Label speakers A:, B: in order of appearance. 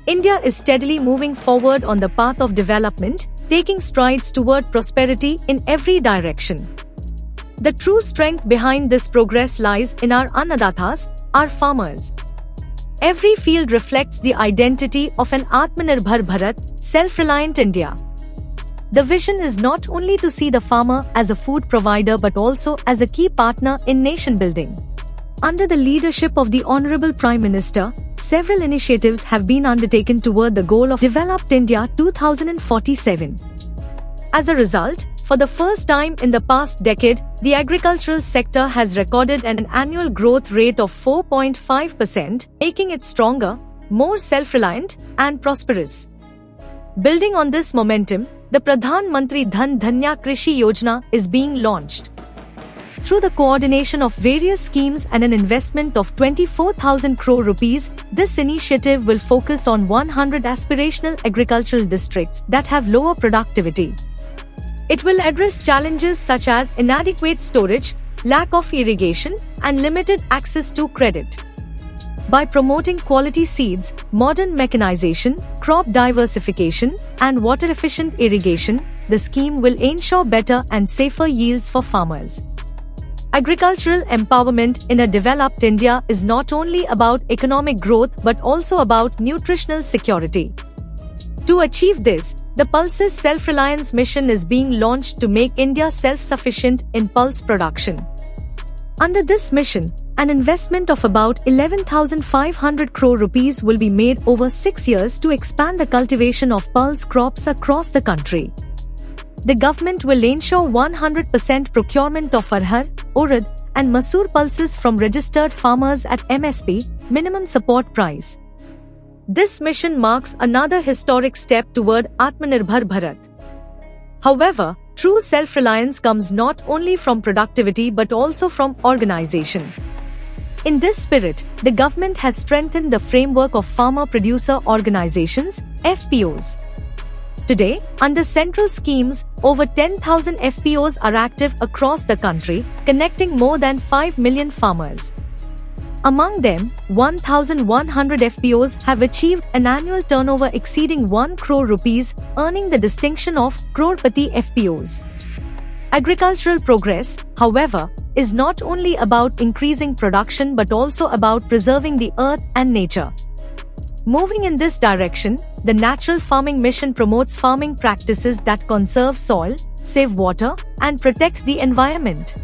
A: India is steadily moving forward on the path of development, taking strides toward prosperity in every direction. The true strength behind this progress lies in our Annadatas, our farmers. Every field reflects the identity of an Atmanirbhar Bharat, self-reliant India. The vision is not only to see the farmer as a food provider but also as a key partner in nation building. Under the leadership of the Honorable Prime Minister, several initiatives have been undertaken toward the goal of Developed India 2047. As a result, for the first time in the past decade, the agricultural sector has recorded an annual growth rate of 4.5%, making it stronger, more self-reliant, and prosperous. Building on this momentum, the Pradhan Mantri Dhan Dhanya Krishi Yojana is being launched. Through the coordination of various schemes and an investment of 24,000 crore rupees, this initiative will focus on 100 aspirational agricultural districts that have lower productivity. It will address challenges such as inadequate storage, lack of irrigation, and limited access to credit. By promoting quality seeds, modern mechanization, crop diversification, and water-efficient irrigation, the scheme will ensure better and safer yields for farmers. Agricultural empowerment in a developed India is not only about economic growth but also about nutritional security. To achieve this, the Pulses Self-Reliance Mission is being launched to make India self-sufficient in pulse production. Under this mission, an investment of about 11,500 crore rupees will be made over 6 years to expand the cultivation of pulse crops across the country. The government will ensure 100% procurement of Arhar, Urad, and Masoor pulses from registered farmers at MSP, minimum support price. This mission marks another historic step toward Atmanirbhar Bharat. However, true self-reliance comes not only from productivity but also from organization. In this spirit, the government has strengthened the framework of farmer-producer organizations, FPOs. Today, under central schemes, over 10,000 FPOs are active across the country, connecting more than 5 million farmers. Among them, 1,100 FPOs have achieved an annual turnover exceeding 1 crore rupees, earning the distinction of Crorepati FPOs. Agricultural progress, however, is not only about increasing production but also about preserving the earth and nature. Moving in this direction, the Natural Farming Mission promotes farming practices that conserve soil, save water, and protect the environment.